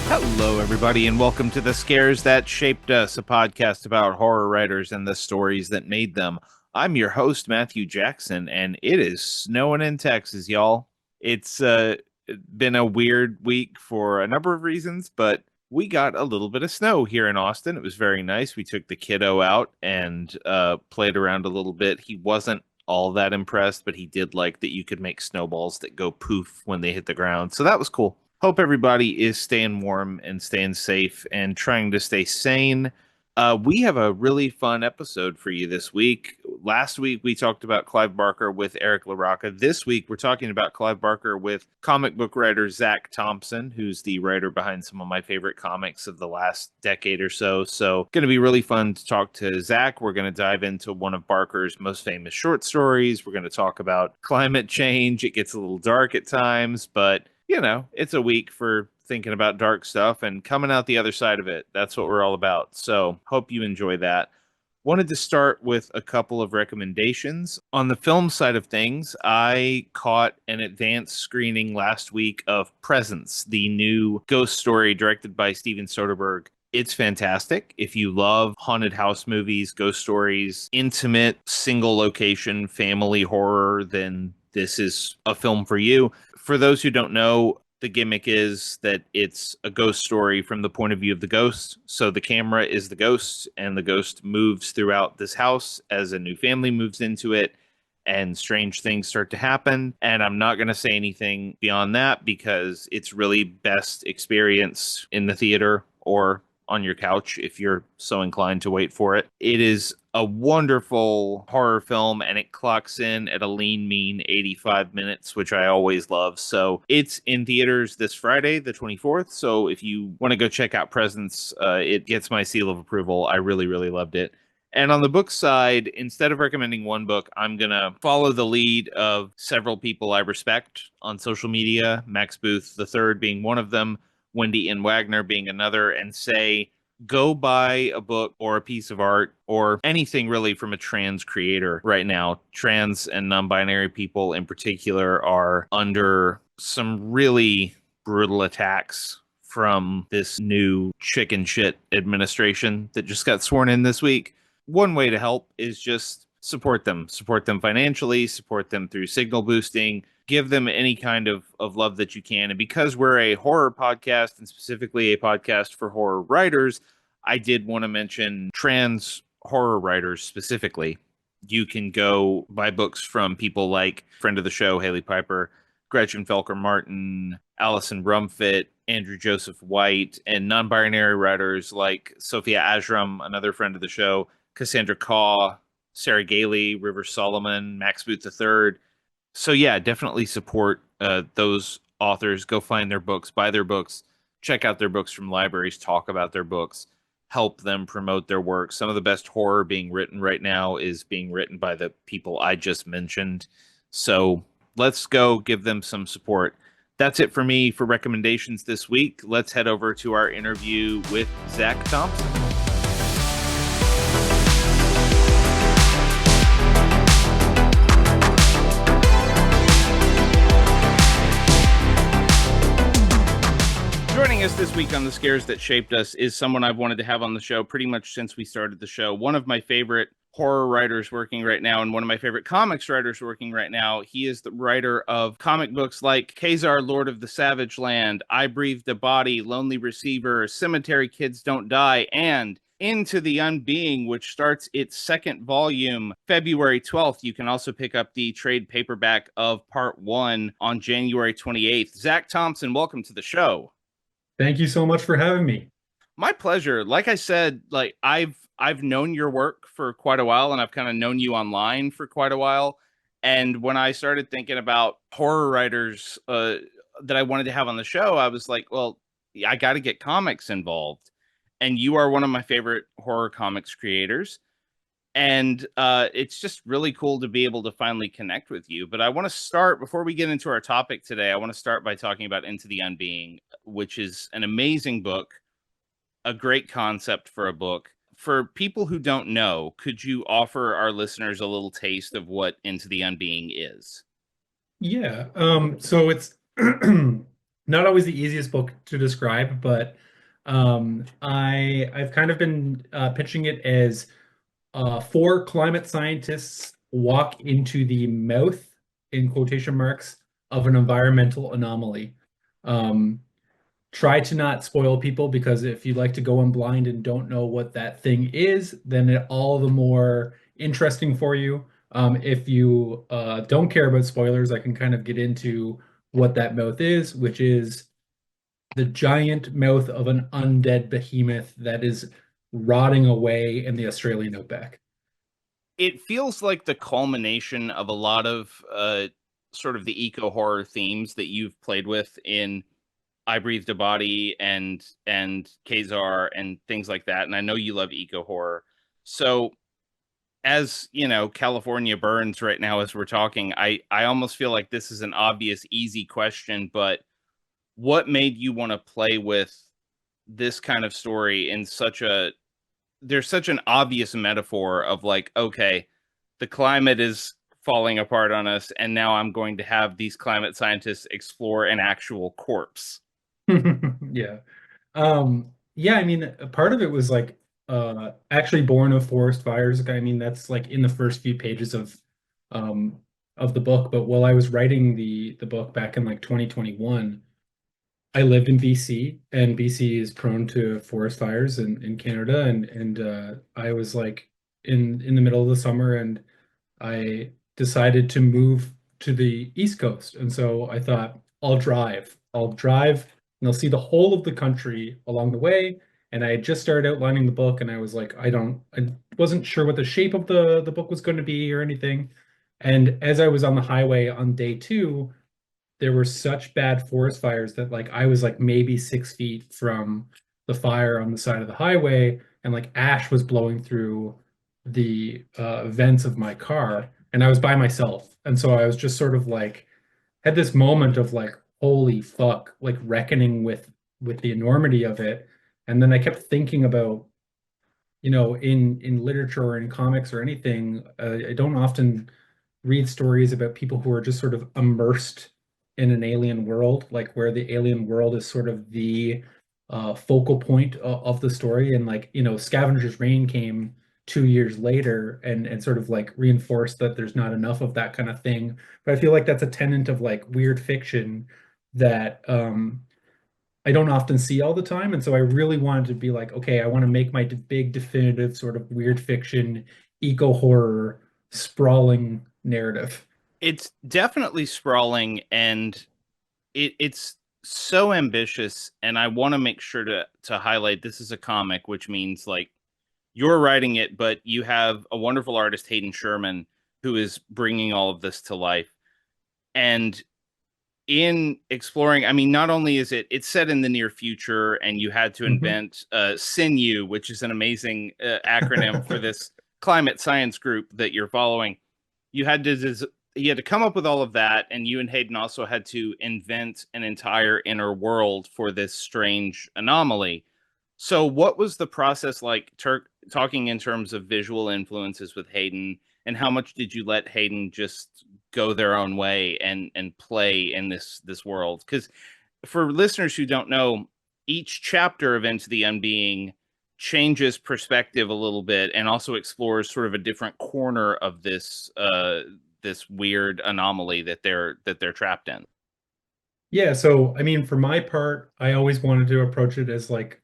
Hello, everybody, and welcome to The Scares That Shaped Us, a podcast about horror writers and the stories that made them. I'm your host, Matthew Jackson, and it is snowing in Texas, y'all. It's been a weird week for a number of reasons, but we got a little bit of snow here in Austin. It was very nice. We took the kiddo out and played around a little bit. He wasn't all that impressed, but he did like that you could make snowballs that go poof when they hit the ground. So that was cool. Hope everybody is staying warm and staying safe and trying to stay sane. We have a really fun episode for you this week. Last week, we talked about Clive Barker with Eric LaRocca. This week, we're talking about Clive Barker with comic book writer Zac Thompson, who's the writer behind some of my favorite comics of the last decade or so. So, going to be really fun to talk to Zac. We're going to dive into one of Barker's most famous short stories. We're going to talk about climate change. It gets a little dark at times, but it's a week for thinking about dark stuff and coming out the other side of it. That's what we're all about. So, hope you enjoy that. Wanted to start with a couple of recommendations. On the film side of things, I caught an advanced screening last week of Presence, the new ghost story directed by Steven Soderbergh. It's fantastic. If you love haunted house movies, ghost stories, intimate, single location, family horror, then this is a film for you. For those who don't know, the gimmick is that it's a ghost story from the point of view of the ghost. So the camera is the ghost, and the ghost moves throughout this house as a new family moves into it, and strange things start to happen. And I'm not going to say anything beyond that because it's really best experienced in the theater or on your couch if you're so inclined to wait for it. It is a wonderful horror film, and it clocks in at a lean, mean 85 minutes, which I always love. So it's in theaters this Friday, the 24th. So if you want to go check out Presence, it gets my seal of approval. I really, really loved it. And on the book side, instead of recommending one book, I'm going to follow the lead of several people I respect on social media, Max Booth the third being one of them, Wendy and Wagner being another, and say, go buy a book or a piece of art or anything really from a trans creator right now. Trans and non-binary people in particular are under some really brutal attacks from this new chicken shit administration that just got sworn in this week. One way to help is just support them financially, support them through signal boosting, give them any kind of love that you can. And because we're a horror podcast, and specifically a podcast for horror writers, I did want to mention trans horror writers specifically. You can go buy books from people like friend of the show, Haley Piper, Gretchen Felker Martin, Allison Rumfitt, Andrew Joseph White, and non-binary writers like Sophia Ajram, another friend of the show, Cassandra Kaw, Sarah Gailey, River Solomon, Max Boot III. So yeah, definitely support those authors. Go find their books, buy their books, check out their books from libraries, talk about their books, help them promote their work. Some of the best horror being written right now is being written by the people I just mentioned. So let's go give them some support. That's it for me for recommendations this week. Let's head over to our interview with Zac Thompson. Joining us this week on The Scares That Shaped Us is someone I've wanted to have on the show pretty much since we started the show. One of my favorite horror writers working right now, and one of my favorite comics writers working right now. He is the writer of comic books like Khazar, Lord of the Savage Land, I Breathed a Body, Lonely Receiver, Cemetery Kids Don't Die, and Into the Unbeing, which starts its second volume February 12th. You can also pick up the trade paperback of Part One on January 28th. Zac Thompson, welcome to the show. Thank you so much for having me. My pleasure. Like I said, I've known your work for quite a while, and I've kind of known you online for quite a while. And when I started thinking about horror writers that I wanted to have on the show, I was like, well, I got to get comics involved. And you are one of my favorite horror comics creators. And it's just really cool to be able to finally connect with you. But I want to start, before we get into our topic today, I want to start by talking about Into the Unbeing, which is an amazing book, a great concept for a book. For people who don't know, could you offer our listeners a little taste of what Into the Unbeing is? Yeah. So it's not always the easiest book to describe, but I've kind of been pitching it as four climate scientists walk into the mouth, in quotation marks, of an environmental anomaly. Um, Try to not spoil people because if you like to go in blind and don't know what that thing is, then it all the more interesting for you. If you don't care about spoilers, I can kind of get into what that mouth is, which is the giant mouth of an undead behemoth that is rotting away in the Australian outback. It feels like the culmination of a lot of sort of the eco horror themes that you've played with in I Breathed a Body and Kazar and things like that. And I know you love eco horror. So as you know, California burns right now as we're talking. I almost feel like this is an obvious, easy question, but what made you want to play with this kind of story in such a there's such an obvious metaphor of like, okay, the climate is falling apart on us, and now I'm going to have these climate scientists explore an actual corpse. Yeah. Yeah, I mean, a part of it was like actually born of forest fires. I mean, that's like in the first few pages um of the book. But while I was writing the book back in like 2021, I lived in BC, and BC is prone to forest fires in Canada, and I was like in the middle of the summer, and I decided to move to the East Coast. And so I thought, I'll drive, and I'll see the whole of the country along the way. And I had just started outlining the book, and I was like, I wasn't sure what the shape of the book was going to be or anything. And as I was on the highway on day two, there were such bad forest fires that like I was like maybe 6 feet from the fire on the side of the highway, and like ash was blowing through the vents of my car, and I was by myself. And so I was just sort of like had this moment of like, holy fuck, like reckoning with the enormity of it. And then I kept thinking about, in literature or in comics or anything, I don't often read stories about people who are just sort of immersed in an alien world, like where the alien world is sort of the focal point of the story. And like, Scavenger's Reign came 2 years later and sort of like reinforced that there's not enough of that kind of thing. But I feel like that's a tenet of like weird fiction that I don't often see all the time. And so I really wanted to be like, okay, I want to make my big definitive sort of weird fiction, eco horror, sprawling narrative. It's definitely sprawling, and it's so ambitious. And I want to make sure to highlight this is a comic, which means like you're writing it, but you have a wonderful artist, Hayden Sherman, who is bringing all of this to life. And in exploring, I mean, not only is it's set in the near future, and you had to Mhm. invent SINU, which is an amazing acronym for this climate science group that you're following. You had to you had to come up with all of that, and you and Hayden also had to invent an entire inner world for this strange anomaly. So, what was the process like? Talking in terms of visual influences with Hayden, and how much did you let Hayden just go their own way and play in this world? Because for listeners who don't know, each chapter of Into the Unbeing changes perspective a little bit and also explores sort of a different corner of this weird anomaly that they're trapped in. Yeah, so I mean, for my part, I always wanted to approach it as like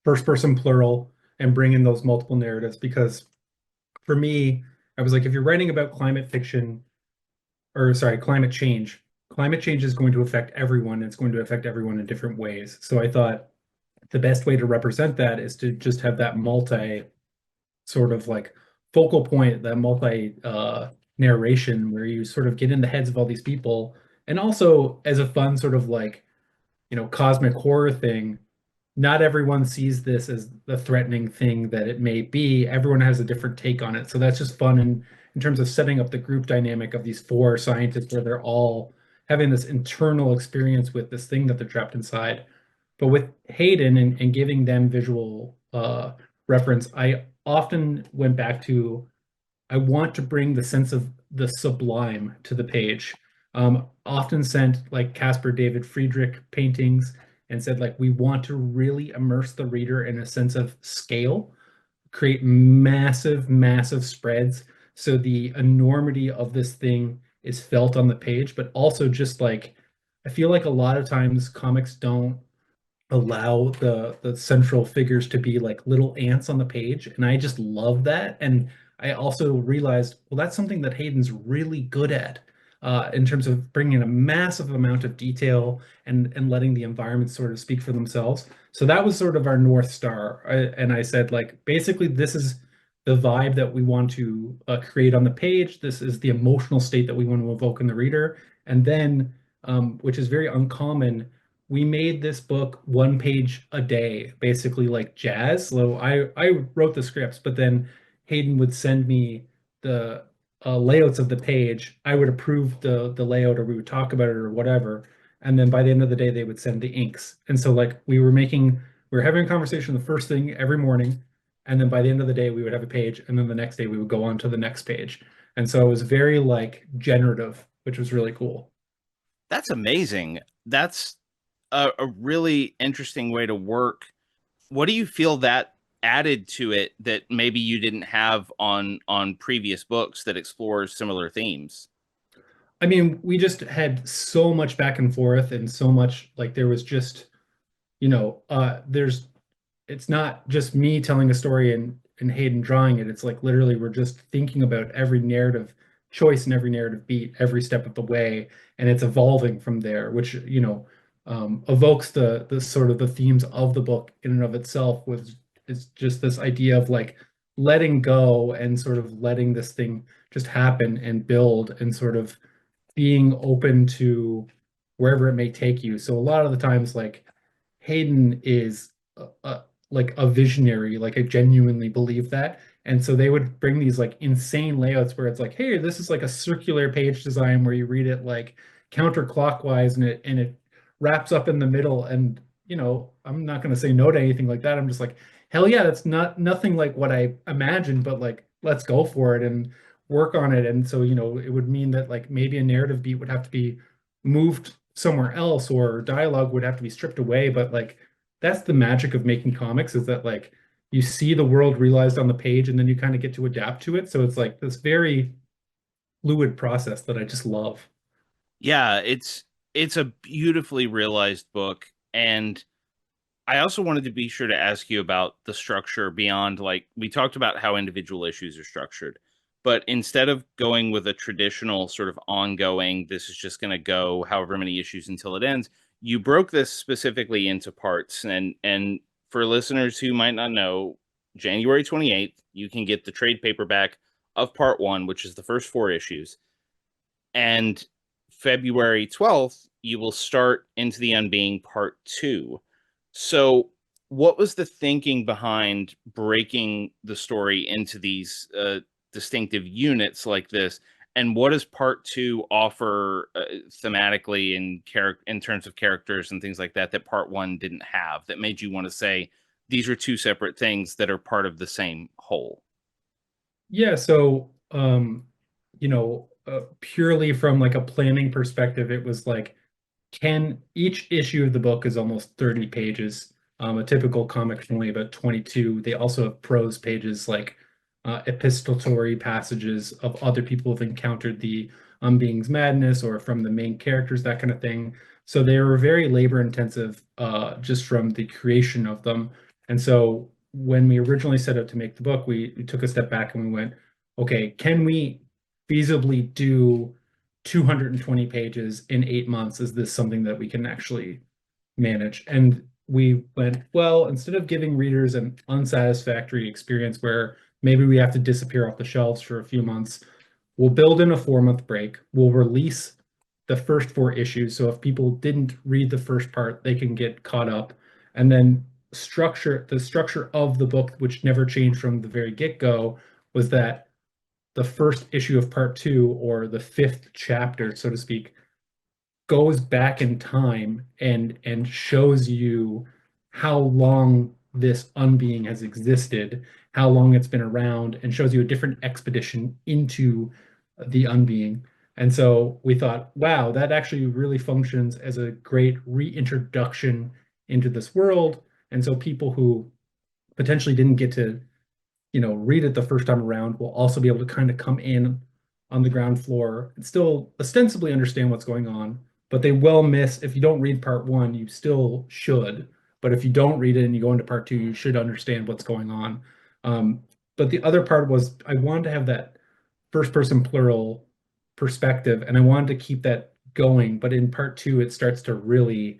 first person plural and bring in those multiple narratives because for me, I was like, if you're writing about climate fiction, or sorry, climate change is going to affect everyone. It's going to affect everyone in different ways. So I thought the best way to represent that is to just have that multi sort of like focal point, that multi narration where you sort of get in the heads of all these people. And also as a fun sort of like, cosmic horror thing, not everyone sees this as the threatening thing that it may be. Everyone has a different take on it. So that's just fun in terms of setting up the group dynamic of these four scientists where they're all having this internal experience with this thing that they're trapped inside. But with Hayden and giving them visual reference, I often went back to I want to bring the sense of the sublime to the page. Often sent like Caspar David Friedrich paintings and said like we want to really immerse the reader in a sense of scale, create massive, massive spreads. So the enormity of this thing is felt on the page, but also just like I feel like a lot of times comics don't allow the central figures to be like little ants on the page, and I just love that. And I also realized, well, that's something that Hayden's really good at, in terms of bringing a massive amount of detail and letting the environments sort of speak for themselves. So that was sort of our North Star. And I said, like, basically, this is the vibe that we want to create on the page. This is the emotional state that we want to evoke in the reader. And then, which is very uncommon, we made this book one page a day, basically like jazz. So I wrote the scripts, but then Hayden would send me the layouts of the page. I would approve the layout, or we would talk about it or whatever. And then by the end of the day, they would send the inks. And so like we were having a conversation the first thing every morning, and then by the end of the day, we would have a page, and then the next day we would go on to the next page. And so it was very like generative, which was really cool. That's amazing. That's a really interesting way to work. What do you feel that added to it that maybe you didn't have on previous books that explore similar themes? I mean, we just had so much back and forth and so much like there was just, there's it's not just me telling a story and Hayden drawing it. It's like literally we're just thinking about every narrative choice and every narrative beat every step of the way, and it's evolving from there, which evokes the sort of the themes of the book in and of itself. Was is just this idea of like letting go and sort of letting this thing just happen and build and sort of being open to wherever it may take you. So a lot of the times, like Hayden is like a visionary, like I genuinely believe that. And so they would bring these like insane layouts where it's like, hey, this is like a circular page design where you read it like counterclockwise and it wraps up in the middle. And I'm not going to say no to anything like that. I'm just like, hell yeah, that's not nothing like what I imagined, but like let's go for it and work on it. And so, it would mean that like maybe a narrative beat would have to be moved somewhere else or dialogue would have to be stripped away, but like that's the magic of making comics, is that like you see the world realized on the page and then you kind of get to adapt to it. So it's like this very fluid process that I just love. Yeah, it's a beautifully realized book, and I also wanted to be sure to ask you about the structure beyond, like, we talked about how individual issues are structured, but instead of going with a traditional sort of ongoing, this is just going to go however many issues until it ends, you broke this specifically into parts. And for listeners who might not know, January 28th, you can get the trade paperback of part one, which is the first four issues. And February 12th, you will start Into the Unbeing Part Two. So, what was the thinking behind breaking the story into these distinctive units like this? And what does Part Two offer thematically in terms of characters and things like that that Part One didn't have, that made you want to say these are two separate things that are part of the same whole? Yeah, so purely from like a planning perspective, it was like can each issue of the book is almost 30 pages. A typical comic is only about 22. They also have prose pages like epistolary passages of other people who've encountered the Unbeing's madness or from the main characters, that kind of thing. So they were very labor intensive just from the creation of them. And so when we originally set out to make the book, we took a step back and we went, okay, can we feasibly do 220 pages in 8 months? Is this something that we can actually manage? And we went, well, instead of giving readers an unsatisfactory experience where maybe we have to disappear off the shelves for a few months, we'll build in a 4 month break. We'll release the first four issues. So if people didn't read the first part, they can get caught up. And then the structure of the book, which never changed from the very get-go, was that the first issue of part two, or the fifth chapter, so to speak, goes back in time and shows you how long this unbeing has existed, how long it's been around, and shows you a different expedition into the unbeing. And so we thought, wow, that actually really functions as a great reintroduction into this world. And so people who potentially didn't get to, read it the first time around will also be able to kind of come in on the ground floor and still ostensibly understand what's going on, but they will miss, if you don't read part one, you still should. But if you don't read it and you go into part two, you should understand what's going on. Um, but the other part was I wanted to have that first person plural perspective, and I wanted to keep that going. But in part two, it starts to really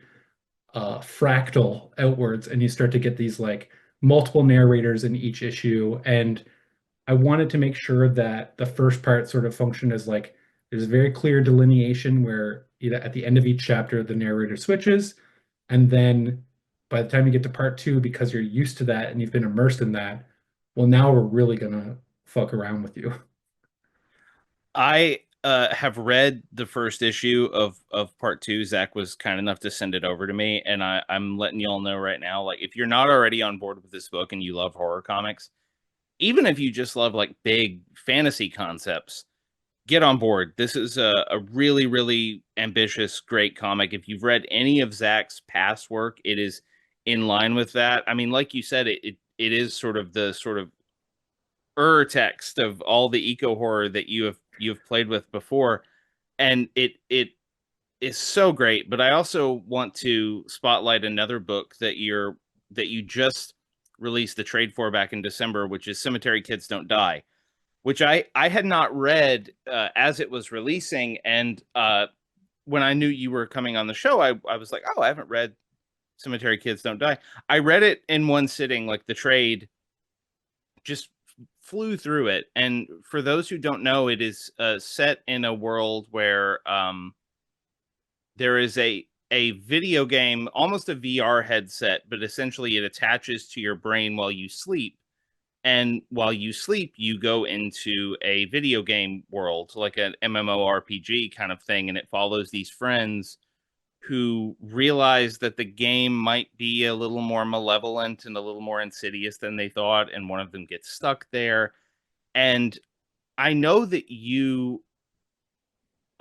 fractal outwards, and you start to get these like multiple narrators in each issue. And I wanted to make sure that the first part sort of functioned as like there's a very clear delineation where at the end of each chapter the narrator switches, and then by the time you get to part two, because you're used to that and you've been immersed in that, well, now we're really gonna fuck around with you. I have read the first issue of part two. Zach was kind enough to send it over to me, and I'm letting y'all know right now, like if you're not already on board with this book and you love horror comics, even if you just love like big fantasy concepts, get on board. This is a really, really ambitious, great comic. If you've read any of Zach's past work, it is in line with that. I mean, like you said, it is sort of the sort of text of all the eco horror that you've played with before, and it is so great. But I also want to spotlight another book that you just released the trade for back in December, which is Cemetery Kids Don't Die, which I had not read as it was releasing. And when I knew you were coming on the show, I was like, oh, I haven't read Cemetery Kids Don't Die. I read it in one sitting, like the trade, just flew through it. And for those who don't know, it is set in a world where there is a video game, almost a VR headset, but essentially it attaches to your brain while you sleep. And while you sleep, you go into a video game world, like an MMORPG kind of thing, and it follows these friends who realize that the game might be a little more malevolent and a little more insidious than they thought, and one of them gets stuck there. And I know that you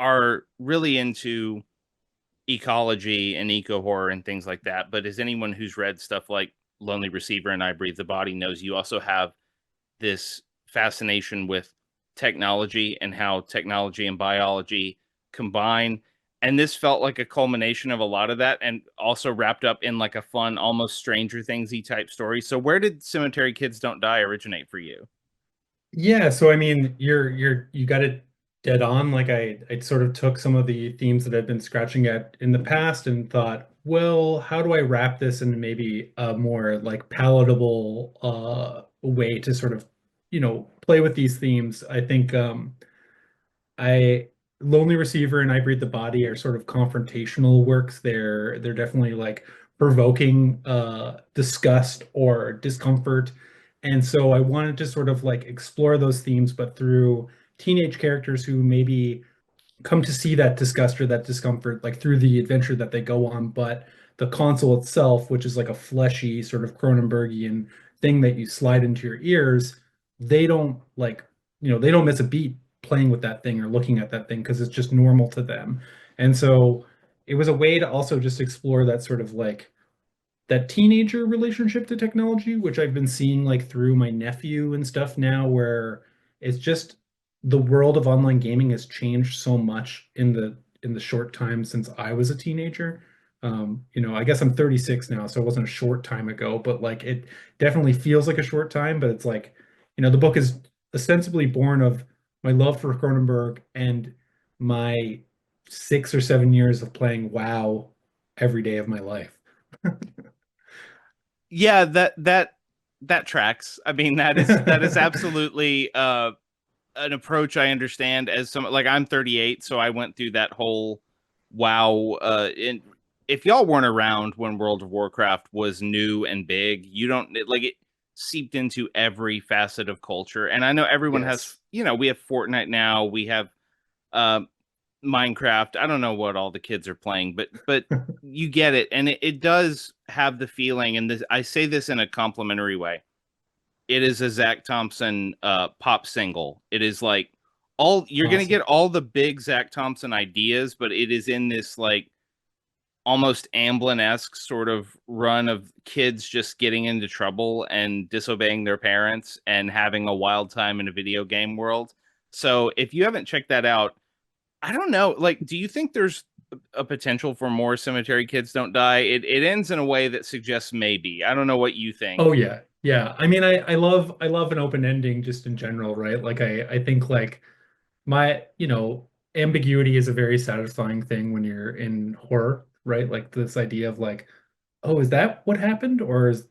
are really into ecology and eco horror and things like that, but as anyone who's read stuff like Lonely Receiver and I Breathe the Body knows, you also have this fascination with technology and how technology and biology combine. And this felt like a culmination of a lot of that, and also wrapped up in like a fun, almost Stranger Thingsy type story. So where did Cemetery Kids Don't Die originate for you? Yeah, so I mean, you got it dead on. Like I sort of took some of the themes that I've been scratching at in the past and thought, well, how do I wrap this in maybe a more like palatable way to sort of, play with these themes. I think I Lonely Receiver and I Breathe the Body are sort of confrontational works. They're definitely like provoking disgust or discomfort. And so I wanted to sort of like explore those themes, but through teenage characters who maybe come to see that disgust or that discomfort like through the adventure that they go on. But the console itself, which is like a fleshy sort of Cronenbergian thing that you slide into your ears, they don't like, they don't miss a beat playing with that thing or looking at that thing because it's just normal to them. And so it was a way to also just explore that sort of like that teenager relationship to technology, which I've been seeing like through my nephew and stuff now, where it's just the world of online gaming has changed so much in the short time since I was a teenager. I guess I'm 36 now, so it wasn't a short time ago, but like it definitely feels like a short time, but it's like, the book is ostensibly born of my love for Cronenberg and my 6 or 7 years of playing WoW every day of my life. Yeah, that tracks. I mean, that is absolutely an approach I understand. As some, like, I'm 38, so I went through that whole WoW. And if y'all weren't around when World of Warcraft was new and big, you don't like it seeped into every facet of culture. And I know everyone has, Yes. we have Fortnite now, we have uh, Minecraft. I don't know what all the kids are playing, but you get it, and it does have the feeling. And this, I say this in a complimentary way, it is a Zac Thompson pop single. It is like all you're gonna Awesome. get all the big Zac Thompson ideas, but it is in this like almost Amblin-esque sort of run of kids just getting into trouble and disobeying their parents and having a wild time in a video game world. So if you haven't checked that out, I don't know. Like, do you think there's a potential for more Cemetery Kids Don't Die? It ends in a way that suggests maybe. I don't know what you Oh think. yeah. Yeah. I mean, I love an open ending just in general, right? Like I think like ambiguity is a very satisfying thing when you're in horror, right? Like this idea of like, oh, is that what happened? Or is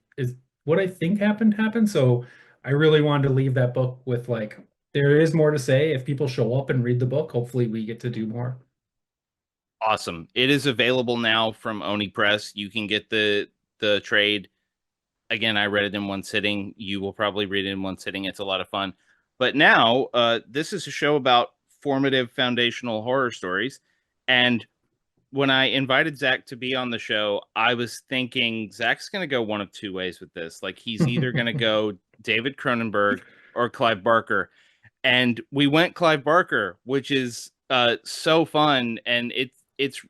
what I think happened? So I really wanted to leave that book with like there is more to say. If people show up and read the book, hopefully we get to do more. Awesome. It is available now from Oni Press. You can get the trade. Again, I read it in one sitting. You will probably read it in one sitting. It's a lot of fun. But now, this is a show about formative foundational horror stories. And when I invited Zac to be on the show, I was thinking Zac's going to go one of two ways with this. Like, he's either going to go David Cronenberg or Clive Barker. And we went Clive Barker, which is so fun, and it's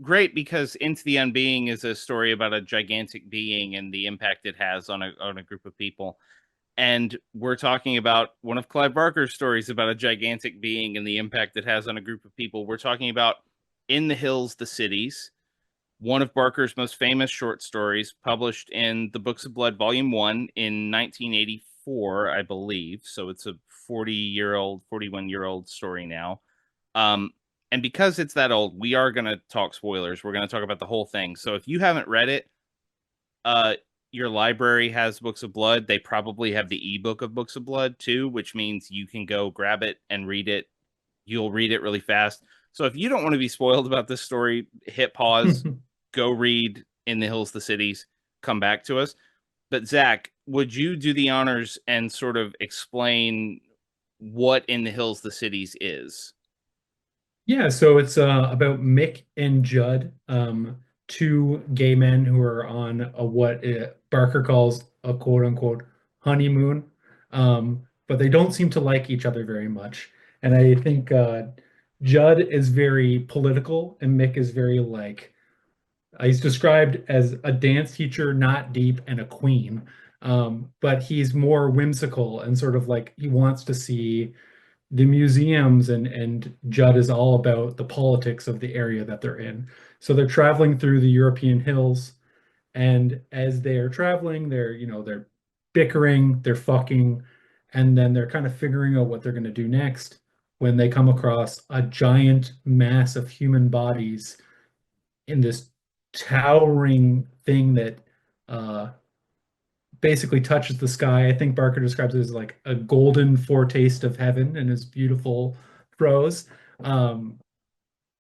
great because Into the Unbeing is a story about a gigantic being and the impact it has on a group of people. And we're talking about one of Clive Barker's stories about a gigantic being and the impact it has on a group of people. We're talking about In the Hills, the Cities, one of Barker's most famous short stories, published in the Books of Blood, Volume 1 in 1984, I believe. So it's a 40-year-old, 41-year-old story now. Um, and because it's that old, we are going to talk spoilers. We're going to talk about the whole thing. So if you haven't read it, uh, your library has Books of Blood. They probably have the ebook of Books of Blood too, which means you can go grab it and read it. You'll read it really fast. So if you don't want to be spoiled about this story, hit pause, go read In the Hills, the Cities, come back to us. But Zac, would you do the honors and sort of explain what In the Hills, the Cities is? Yeah, so it's about Mick and Judd, two gay men who are on a what Barker calls a quote unquote honeymoon, but they don't seem to like each other very much. And I think Judd is very political, and Mick is very like he's described as a dance teacher, not deep, and a queen. But he's more whimsical and sort of like he wants to see the museums and Judd is all about the politics of the area that they're in. So they're traveling through the European hills, and as they're traveling, they're bickering, they're fucking, and then they're kind of figuring out what they're going to do next when they come across a giant mass of human bodies in this towering thing that uh, basically touches the sky. I think Barker describes it as like a golden foretaste of heaven in his beautiful prose. Um,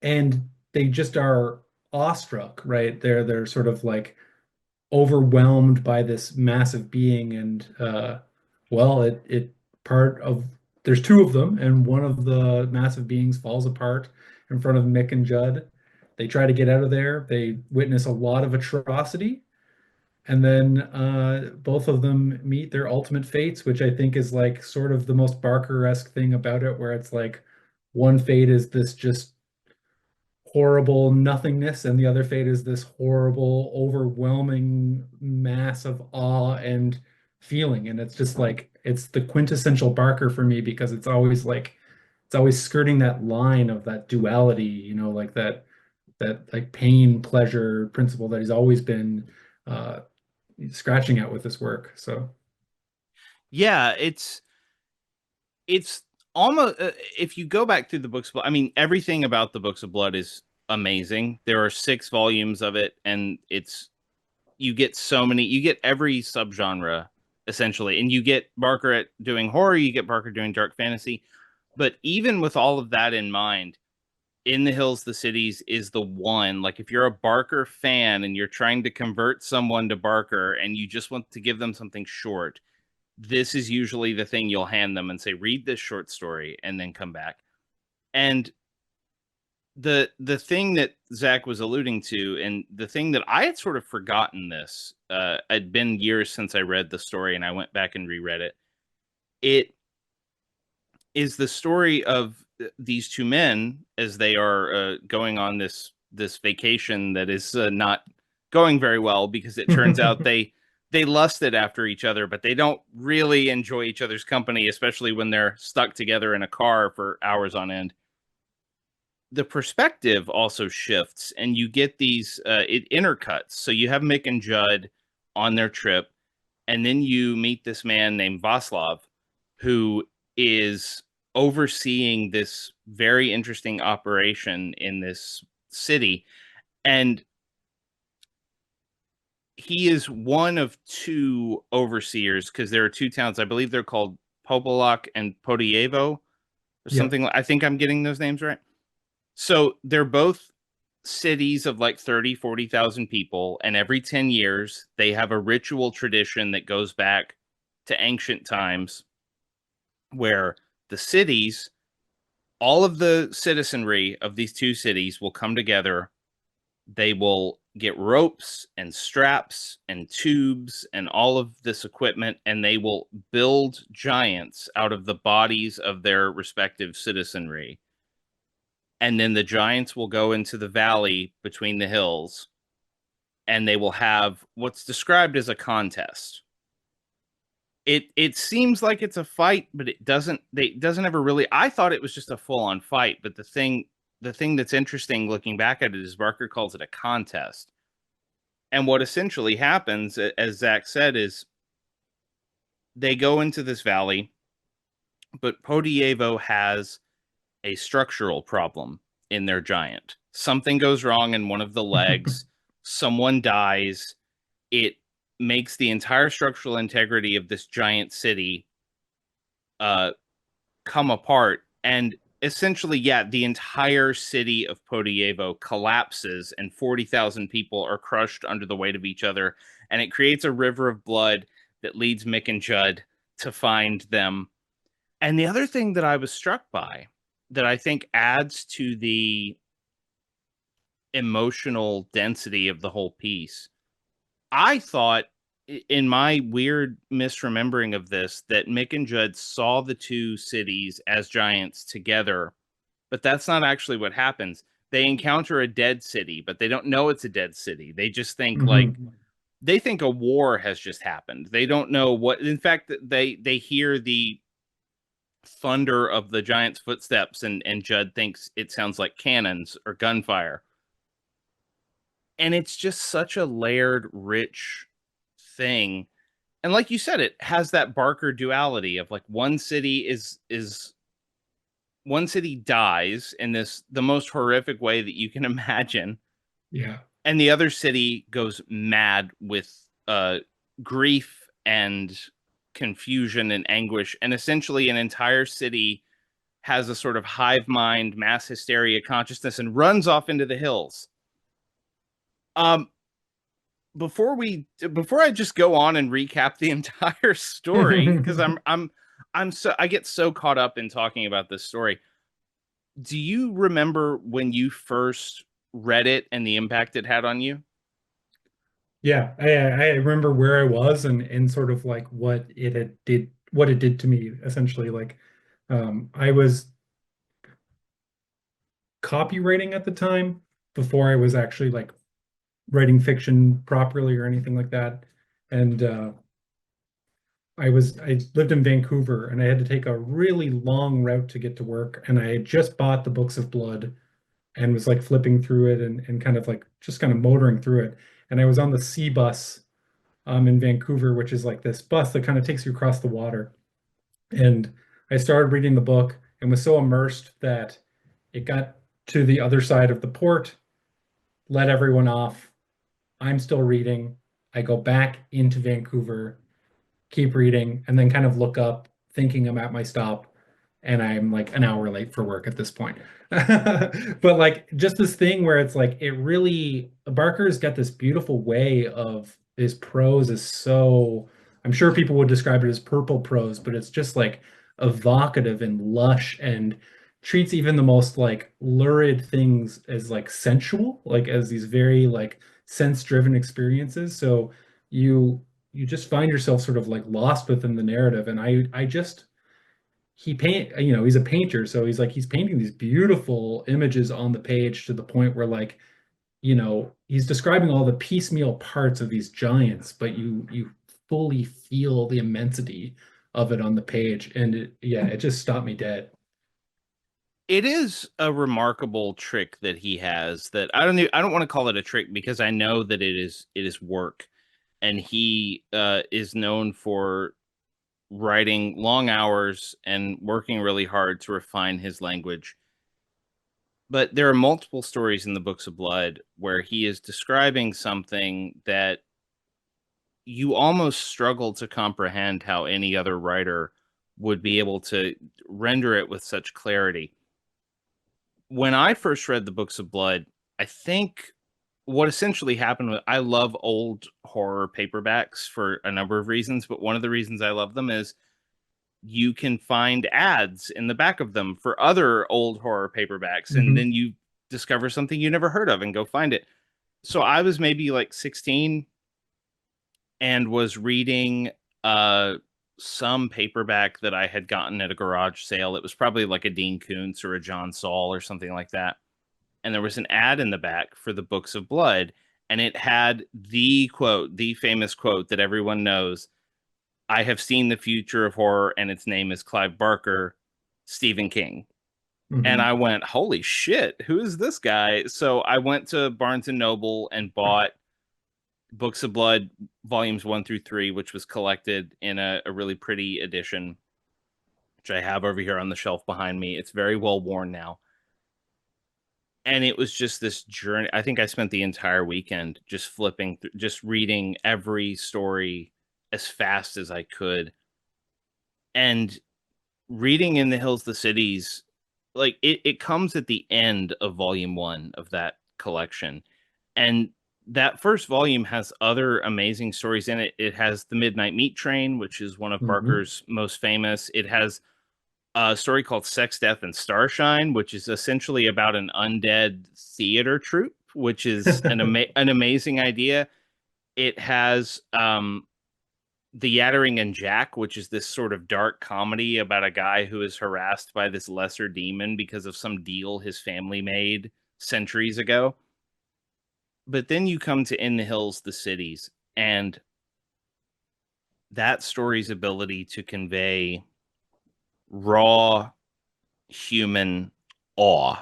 and they just are awestruck, right? They're sort of like overwhelmed by this massive being, and well, it part of there's two of them, and one of the massive beings falls apart in front of Mick and Judd. They try to get out of there. They witness a lot of atrocity, and then both of them meet their ultimate fates, which I think is like sort of the most Barker-esque thing about it, where it's like one fate is this just horrible nothingness, and the other fate is this horrible, overwhelming mass of awe and feeling. And it's just like it's the quintessential Barker for me because it's always skirting that line of that duality, like that like pain pleasure principle that he's always been uh scratching at with this work. So Yeah, it's almost if you go back through the books, I mean, everything about the Books of Blood is amazing. There are 6 volumes of it, and it's you get so many, you get every subgenre essentially, and you get Barker at doing horror, you get Barker doing dark fantasy. But even with all of that in mind, In the Hills, the Cities is the one. Like, if you're a Barker fan and you're trying to convert someone to Barker and you just want to give them something short, this is usually the thing you'll hand them and say, read this short story and then come back. And the thing that Zac was alluding to, and the thing that I had sort of forgotten this, it'd been years since I read the story and I went back and reread it. It is the story of these two men as they are going on this vacation that is not going very well because it turns out they lusted after each other, but they don't really enjoy each other's company, especially when they're stuck together in a car for hours on end. The perspective also shifts, and you get these it intercuts. So you have Mick and Judd on their trip, and then you meet this man named Vaslav, who is overseeing this very interesting operation in this city. And he is one of two overseers because there are two towns. I believe they're called Popolok and Podievo or Yeah. something. I think I'm getting those names right. So they're both cities of like 30, 40,000 people. And every 10 years, they have a ritual tradition that goes back to ancient times where the cities, all of the citizenry of these two cities will come together. They will get ropes and straps and tubes and all of this equipment, and they will build giants out of the bodies of their respective citizenry. And then the giants will go into the valley between the hills, and they will have what's described as a contest. It seems like it's a fight, but it doesn't ever really. I thought it was just a full on fight, but the thing that's interesting looking back at it is Barker calls it a contest. And what essentially happens, as Zach said, is they go into this valley, but Podievo has a structural problem in their giant. Something goes wrong in one of the legs, someone dies, it makes the entire structural integrity of this giant city uh, come apart. And essentially, yeah, the entire city of Podievo collapses and 40,000 people are crushed under the weight of each other. And it creates a river of blood that leads Mick and Judd to find them. And the other thing that I was struck by that I think adds to the emotional density of the whole piece, I thought in my weird misremembering of this that Mick and Judd saw the two cities as giants together, but that's not actually what happens. They encounter a dead city, but they don't know it's a dead city. They just think like Mhm. they think a war has just happened. They don't know what. In fact, they hear the thunder of the giant's footsteps, and Judd thinks it sounds like cannons or gunfire. And it's just such a layered, rich thing. And like you said, it has that Barker duality of like one city dies in this the most horrific way that you can imagine, Yeah. and the other city goes mad with grief and confusion and anguish, and essentially an entire city has a sort of hive mind mass hysteria consciousness and runs off into the hills. um before I just go on and recap the entire story, because I get so caught up in talking about this story. Do you remember when you first read it and the impact it had on you? Yeah, I remember where I was and sort of like what it did to me essentially. Like I was copywriting at the time before I was actually like writing fiction properly or anything like that. And I lived in Vancouver and I had to take a really long route to get to work. And I had just bought the Books of Blood and was like flipping through it and kind of like just kind of motoring through it. And I was on the C bus in Vancouver, which is like this bus that kind of takes you across the water. And I started reading the book and was so immersed that it got to the other side of the port, let everyone off. I'm still reading. I go back into Vancouver, keep reading, and then kind of look up, thinking I'm at my stop, and I'm like an hour late for work at this point. But like just this thing where it's like it really Barker's got this beautiful way of his prose is so I'm sure people would describe it as purple prose, but it's just like evocative and lush and treats even the most like lurid things as like sensual, like as these very like sense-driven experiences. So you you just find yourself sort of like lost within the narrative. And I just he's a painter, so he's painting these beautiful images on the page to the point where like, he's describing all the piecemeal parts of these giants, but you fully feel the immensity of it on the page. And it just stopped me dead. It is a remarkable trick that he has that I don't want to call it a trick because I know that it is work, and he is known for writing long hours and working really hard to refine his language. But there are multiple stories in the Books of Blood where he is describing something that you almost struggle to comprehend how any other writer would be able to render it with such clarity. When I first read the Books of Blood, I think what essentially happened was I love old horror paperbacks for a number of reasons, but one of the reasons I love them is you can find ads in the back of them for other old horror paperbacks, and Hmm. then you discover something you never heard of and go find it. So I was maybe like 16 and was reading uh some paperback that I had gotten at a garage sale. It was probably like a Dean Koontz or a John Saul or something like that. And there was an ad in the back for the Books of Blood, and it had the quote, the famous quote that everyone knows: "I have seen the future of horror, and its name is Clive Barker, Stephen King." And Hmm. I went, "Holy shit, who is this guy?" So I went to Barnes and Noble and bought Books of Blood volumes 1 through 3, which was collected in a really pretty edition, which I have over here on the shelf behind me. It's very well worn now. And it was just this journey. I think I spent the entire weekend just flipping through, just reading every story as fast as I could. And reading In the Hills, the Cities, like it comes at the end of volume 1 of that collection. And that first volume has other amazing stories in it. It has The Midnight Meat Train, which is one of Hmm. Barker's most famous. It has a story called Sex, Death, and Starshine, which is essentially about an undead theater troupe, which is an amazing idea. It has The Yattering and Jack, which is this sort of dark comedy about a guy who is harassed by this lesser demon because of some deal his family made centuries ago. But then you come to In the Hills, the Cities, and that story's ability to convey raw human awe,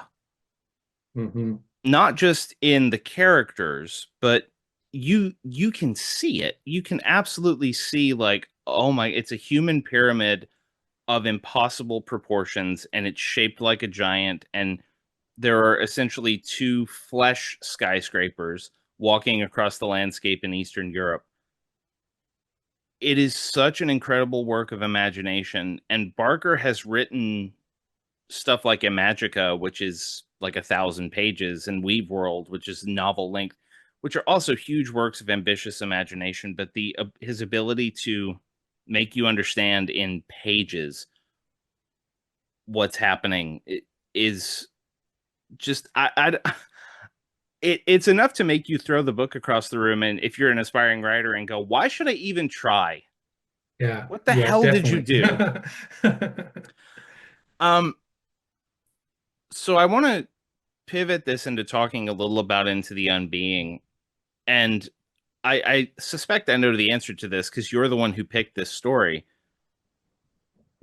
Hmm. not just in the characters, but you can see it. You can absolutely see, like, oh my, it's a human pyramid of impossible proportions, and it's shaped like a giant, and there are essentially two flesh skyscrapers walking across the landscape in Eastern Europe. It is such an incredible work of imagination, and Barker has written stuff like Imagica, which is like 1,000 pages, and Weave World, which is novel length, which are also huge works of ambitious imagination. But the his ability to make you understand in pages what's happening is just it's enough to make you throw the book across the room, and if you're an aspiring writer, and go, why should I even try? Yeah, What the yeah, hell did you definitely. do? um so I want to pivot this into talking a little about Into the Unbeing. And I suspect I know the answer to this because you're the one who picked this story.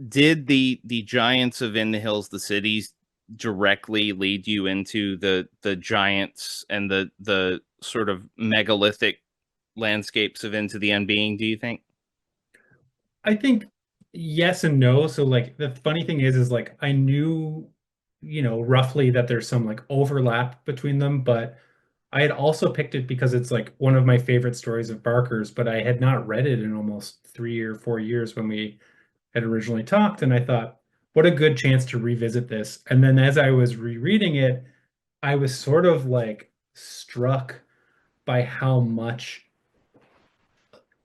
Did the giants of In the Hills, the Cities, directly lead you into the giants and the sort of megalithic landscapes of Into the Unbeing, do you think? I think yes and no. So like the funny thing is like I knew, roughly that there's some like overlap between them, but I had also picked it because it's like one of my favorite stories of Barker's, but I had not read it in almost 3 or 4 years when we had originally talked, and I thought, what a good chance to revisit this. And then as I was rereading it, I was sort of like struck by how much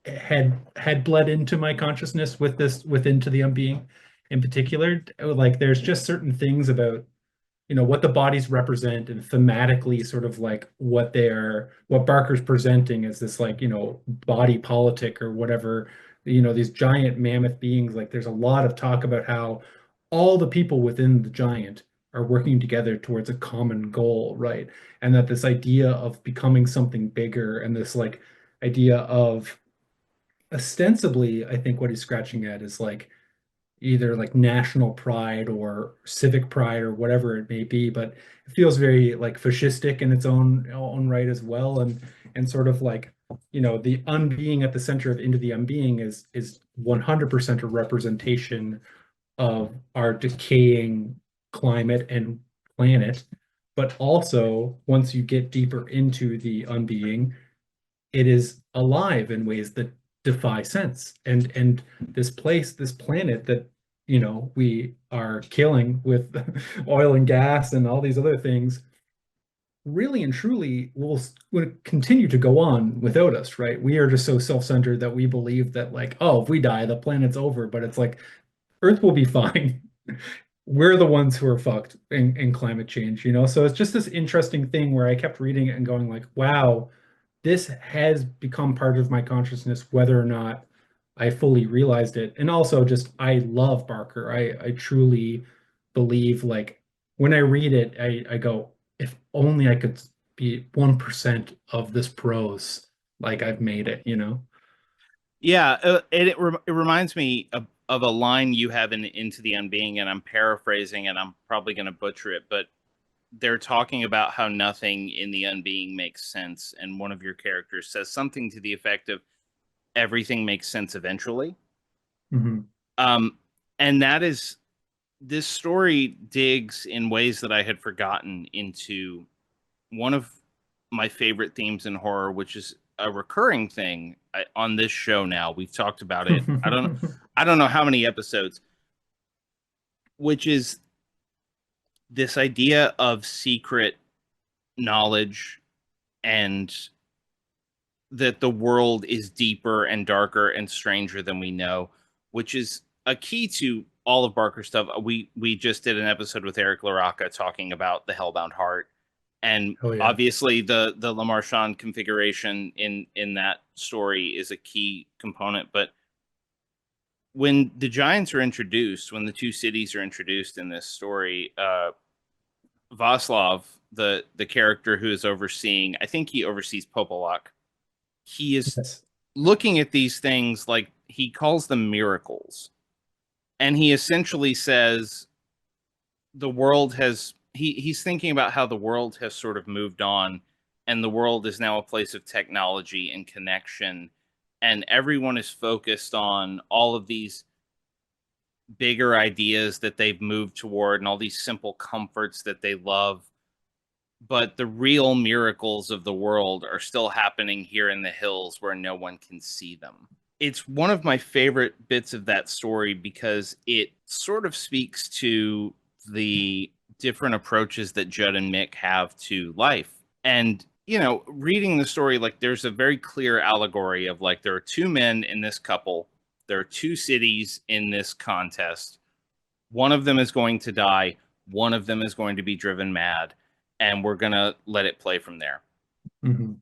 had bled into my consciousness with this with Into the Unbeing in particular. Like there's just certain things about what the bodies represent and thematically sort of like what Barker's presenting as this like body politic or whatever, these giant mammoth beings. Like there's a lot of talk about how all the people within the giant are working together towards a common goal, right? And that this idea of becoming something bigger and this like idea of ostensibly, I think what he's scratching at is like either like national pride or civic pride or whatever it may be, but it feels very like fascistic in its own right as well, and sort of like the unbeing at the center of Into the Unbeing is 100% a representation of our decaying climate and planet, but also once you get deeper into the unbeing, it is alive in ways that defy sense. And this place, this planet that we are killing with oil and gas and all these other things, really and truly will continue to go on without us, right? We are just so self-centered that we believe that like, oh, if we die, the planet's over. But it's like Earth will be fine. We're the ones who are fucked in climate change, So it's just this interesting thing where I kept reading it and going like, wow, this has become part of my consciousness, whether or not I fully realized it. And also just I love Barker. I truly believe like when I read it, I go, if only I could be 1% of this prose, like I've made it. Yeah, it reminds me of a line you have in Into the Unbeing, and I'm paraphrasing, and I'm probably going to butcher it, but they're talking about how nothing in the unbeing makes sense, and one of your characters says something to the effect of everything makes sense eventually. Hmm. Um, and that is this story digs in ways that I had forgotten into one of my favorite themes in horror, which is a recurring thing on this show. Now we've talked about it. I don't know how many episodes, which is this idea of secret knowledge and that the world is deeper and darker and stranger than we know, which is a key to all of Barker's stuff. We just did an episode with Eric LaRocca talking about the Hellbound Heart, and Oh yeah. obviously the Lamarchand configuration in that story is a key component. But when the giants are introduced, when the two cities are introduced in this story, Vaslav, the character who is overseeing, I think he oversees Popolok, he is Yes. looking at these things like he calls them miracles. And he essentially says the world has he's thinking about how the world has sort of moved on and the world is now a place of technology and connection, and everyone is focused on all of these bigger ideas that they've moved toward and all these simple comforts that they love, but the real miracles of the world are still happening here in the hills where no one can see them. It's one of my favorite bits of that story because it sort of speaks to the different approaches that Judd and Mick have to life. And, reading the story, like there's a very clear allegory of like there are two men in this couple, there are two cities in this contest. One of them is going to die, one of them is going to be driven mad, and we're going to let it play from there. Hmm.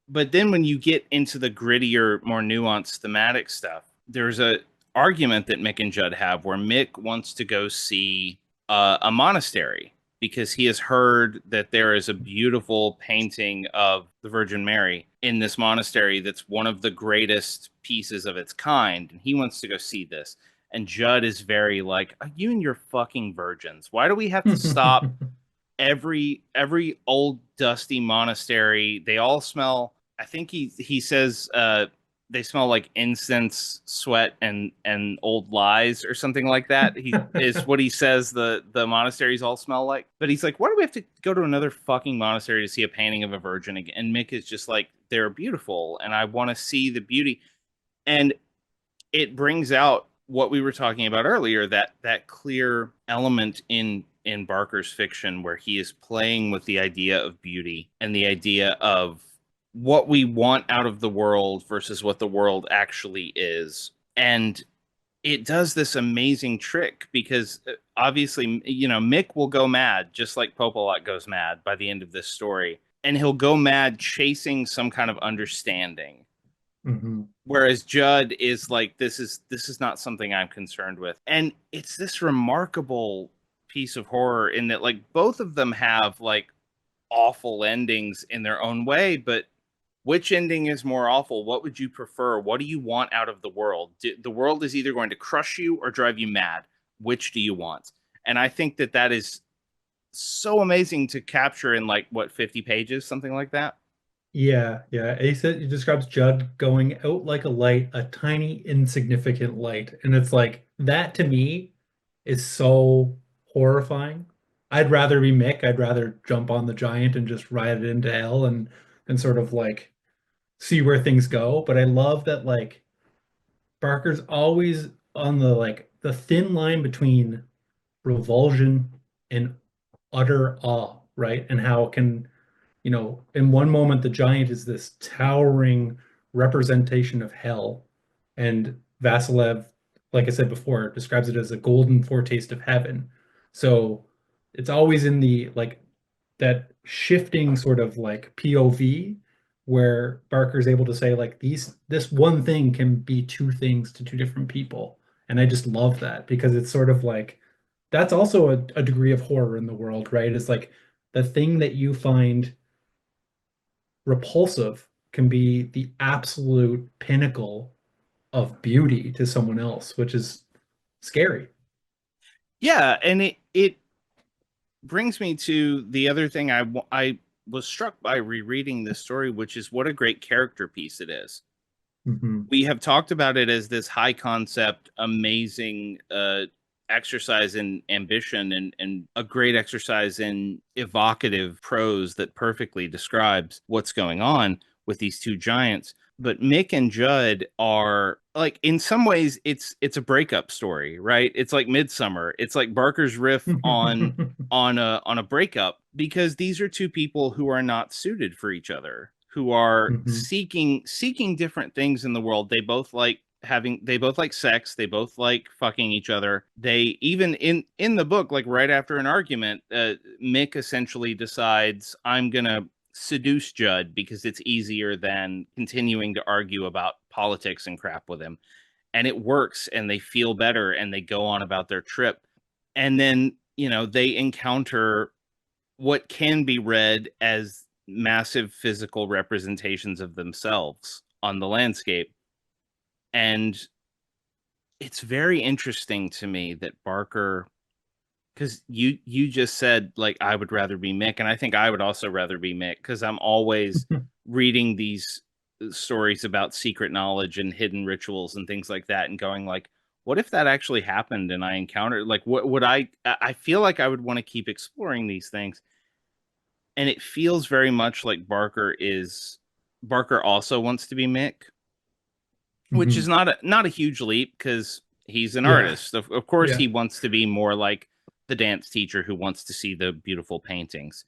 But then when you get into the grittier, more nuanced thematic stuff, there's a argument that Mick and Judd have where Mick wants to go see a monastery because he has heard that there is a beautiful painting of the Virgin Mary in this monastery that's one of the greatest pieces of its kind, and he wants to go see this. And Judd is very like, you and your fucking virgins. Why do we have to stop every old dusty monastery? They all smell, I think he says they smell like incense, sweat, and old lies or something like that. He is what he says the monasteries all smell like. But he's like, why do we have to go to another fucking monastery to see a painting of a virgin again? And Mick is just like, they're beautiful and I want to see the beauty. And it brings out what we were talking about earlier, that clear element in Barker's fiction where he is playing with the idea of beauty and the idea of what we want out of the world versus what the world actually is. And it does this amazing trick because obviously, Mick will go mad just like Popolot goes mad by the end of this story. And he'll go mad chasing some kind of understanding. Hmm. Whereas Judd is like, this is not something I'm concerned with. And it's this remarkable piece of horror in that like both of them have like awful endings in their own way, but which ending is more awful? What would you prefer? What do you want out of the world? The world is either going to crush you or drive you mad. Which do you want? And I think that that is so amazing to capture in like what 50 pages, something like that. Yeah, yeah. He describes Judd going out like a light, a tiny, insignificant light. And it's like that to me is so horrifying. I'd rather be Mick. I'd rather jump on the giant and just ride it into hell and sort of like see where things go. But I love that like Barker's always on the like the thin line between revulsion and utter awe, right? And how it can, in one moment the giant is this towering representation of hell, and Vasilev, like I said before, describes it as a golden foretaste of heaven. So it's always in the like that shifting sort of like POV where Barker's able to say like this one thing can be two things to two different people. And I just love that because it's sort of like that's also a degree of horror in the world, right? It's like the thing that you find repulsive can be the absolute pinnacle of beauty to someone else, which is scary. Yeah, and it brings me to the other thing I was struck by rereading this story, which is what a great character piece it is. Hmm. We have talked about it as this high concept, amazing exercise in ambition and a great exercise in evocative prose that perfectly describes what's going on with these two giants. But Mick and Judd are like in some ways it's a breakup story, right? It's like Midsummer. It's like Barker's riff on a breakup because these are two people who are not suited for each other, who are Hmm. seeking different things in the world. They both like sex, they both like fucking each other. They even in the book, like right after an argument, Mick essentially decides, I'm gonna seduce Judd because it's easier than continuing to argue about politics and crap with him. And it works, and they feel better, and they go on about their trip. And then, they encounter what can be read as massive physical representations of themselves on the landscape. And it's very interesting to me that Barker, because you just said like I would rather be Mick, and I think I would also rather be Mick because I'm always reading these stories about secret knowledge and hidden rituals and things like that, and going like, what if that actually happened and I encountered like what would I feel like I would want to keep exploring these things. And it feels very much like Barker also wants to be Mick, which is Hmm. not a huge leap because he's an Yeah. artist. Of course, Yeah. he wants to be more like the dance teacher who wants to see the beautiful paintings.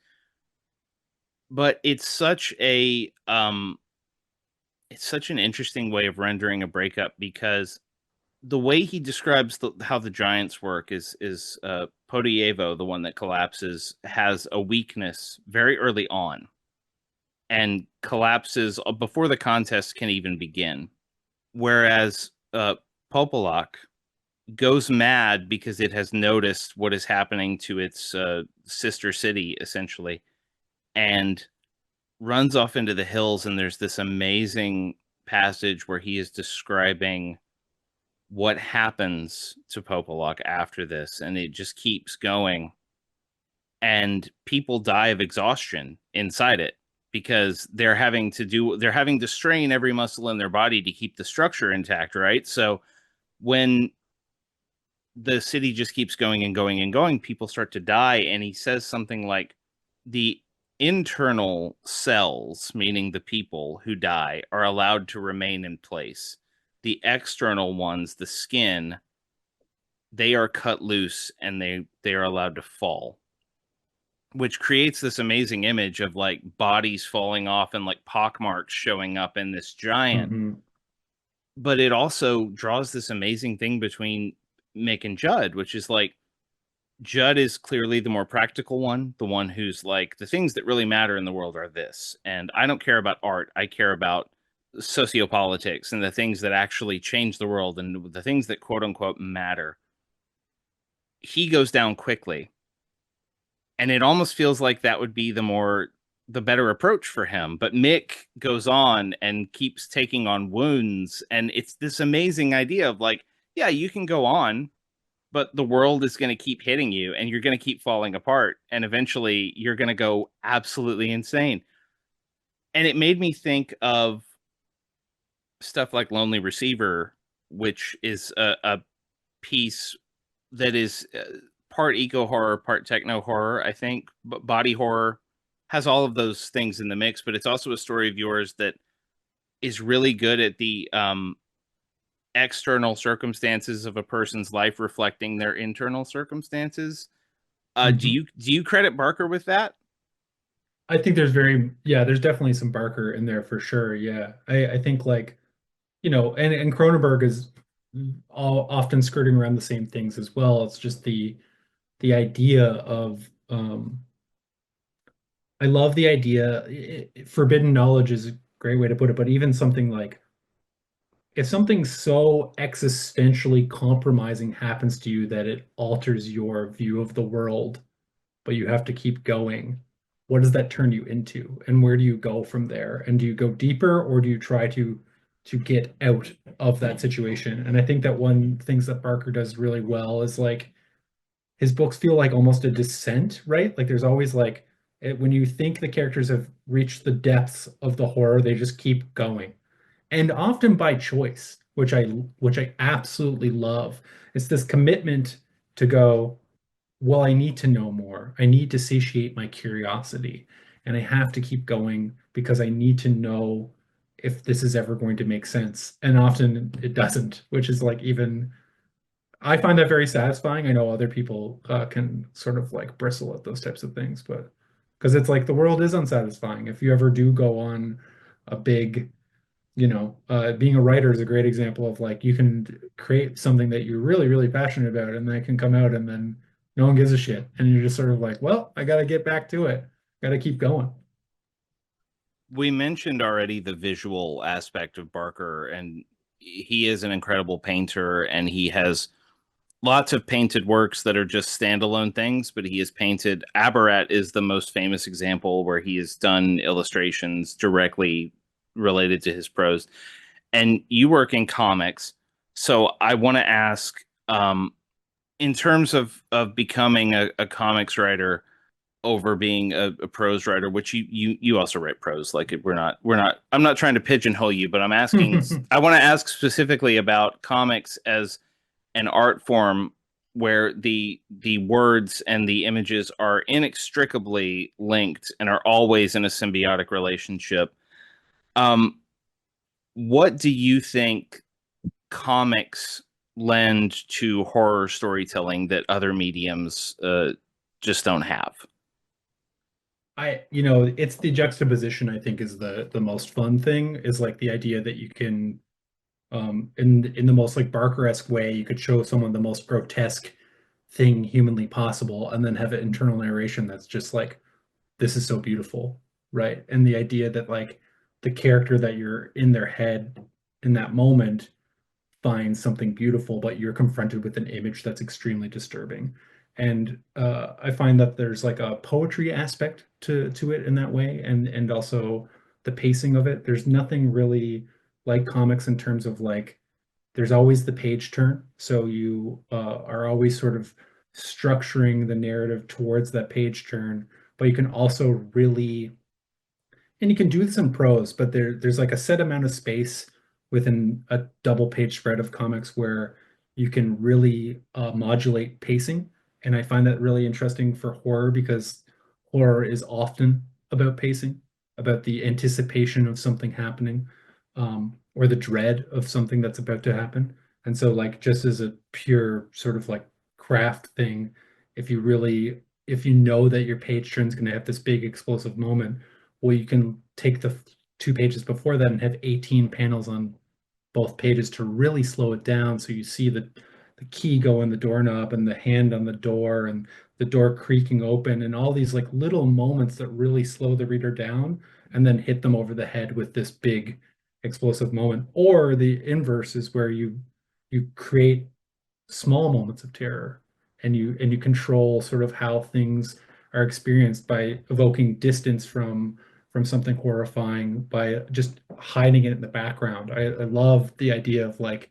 But it's such an interesting way of rendering a breakup because the way he describes how the giants work is Podievo, the one that collapses, has a weakness very early on and collapses before the contest can even begin. Whereas Popolok goes mad because it has noticed what is happening to its sister city, essentially, and runs off into the hills. And there's this amazing passage where he is describing what happens to Popolok after this, and it just keeps going. And people die of exhaustion inside it because they're having to strain every muscle in their body to keep the structure intact, right? So when the city just keeps going and going and going, people start to die. And he says something like, the internal cells, meaning the people who die, are allowed to remain in place. The external ones, the skin, they are cut loose and they are allowed to fall, which creates this amazing image of like bodies falling off and like pockmarks showing up in this giant. Hmm. But it also draws this amazing thing between Mick and Judd, which is like Judd is clearly the more practical one, the one who's like, the things that really matter in the world are this. And I don't care about art. I care about sociopolitics and the things that actually change the world and the things that quote unquote matter, he goes down quickly. And it almost feels like that would be the better approach for him. But Mick goes on and keeps taking on wounds. And it's this amazing idea of like, yeah, you can go on, but the world is going to keep hitting you and you're going to keep falling apart. And eventually you're going to go absolutely insane. And it made me think of stuff like Lonely Receiver, which is a piece that is part eco horror, part techno horror, I think, body horror, has all of those things in the mix, but it's also a story of yours that is really good at the external circumstances of a person's life reflecting their internal circumstances. Do Mhm. you credit Barker with that? I think yeah, there's definitely some Barker in there for sure. Yeah. I think like, and Cronenberg is all often skirting around the same things as well. It's just the idea of I love the idea. Forbidden knowledge is a great way to put it, but even something like if something so existentially compromising happens to you that it alters your view of the world, but you have to keep going, what does that turn you into? And where do you go from there? And do you go deeper or do you try to get out of that situation? And I think that one things that Barker does really well is like his books feel like almost a descent, right? Like there's always like when you think the characters have reached the depths of the horror, they just keep going. And often by choice, which I absolutely love. It's this commitment to go, well, I need to know more. I need to satiate my curiosity. And I have to keep going because I need to know if this is ever going to make sense. And often it doesn't, which is like even I find that very satisfying. I know other people can sort of like bristle at those types of things, but because it's like the world is unsatisfying. If you ever do go on a big, being a writer is a great example of like you can create something that you're really, really passionate about, and that can come out, and then no one gives a shit, and you're just sort of like, well, I got to get back to it. Got to keep going. We mentioned already the visual aspect of Barker, and he is an incredible painter, and he has lots of painted works that are just standalone things, but he has painted. Abarat is the most famous example where he has done illustrations directly related to his prose. And you work in comics, so I want to ask, in terms of becoming a comics writer over being a prose writer, which you also write prose. Like we're not. I'm not trying to pigeonhole you, but I'm asking. I want to ask specifically about comics as an art form where the words and the images are inextricably linked and are always in a symbiotic relationship. Um, what do you think comics lend to horror storytelling that other mediums just don't have? It's the juxtaposition I think is the most fun thing is like the idea that you can in the most like Barker-esque way, you could show someone the most grotesque thing humanly possible and then have an internal narration that's just like, this is so beautiful, right? And the idea that like the character that you're in their head in that moment find something beautiful, but you're confronted with an image that's extremely disturbing. And I find that there's like a poetry aspect to it in that way, and also the pacing of it. There's nothing really like comics in terms of like there's always the page turn, so you are always sort of structuring the narrative towards that page turn, but you can also really and you can do this in prose, but there's like a set amount of space within a double page spread of comics where you can really modulate pacing. And I find that really interesting for horror because horror is often about pacing, about the anticipation of something happening, or the dread of something that's about to happen. And so, like, just as a pure sort of like craft thing, if you know that your page turn is going to have this big explosive moment, well, you can take the 2 pages before that and have 18 panels on both pages to really slow it down. So you see the key go in the doorknob and the hand on the door and the door creaking open and all these like little moments that really slow the reader down and then hit them over the head with this big explosive moment, or the inverse is where you create small moments of terror, and you control sort of how things are experienced by evoking distance from something horrifying by just hiding it in the background. I love the idea of like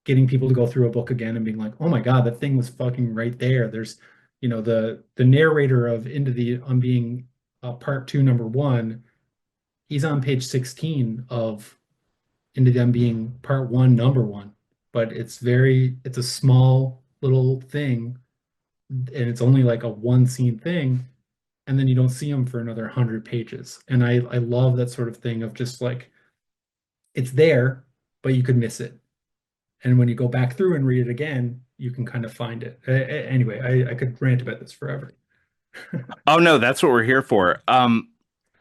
getting people to go through a book again and being like, oh my God, that thing was fucking right there. There's, the narrator of Into the Unbeing Part Two, Number One, he's on page 16 of Into the Unbeing Part One, Number One. But it's a small little thing, and it's only like a one scene thing, and then you don't see him for another 100 pages. And I love that sort of thing of just like it's there, but you could miss it. And when you go back through and read it again, you can kind of find it. Anyway, I could rant about this forever. Oh no, that's what we're here for.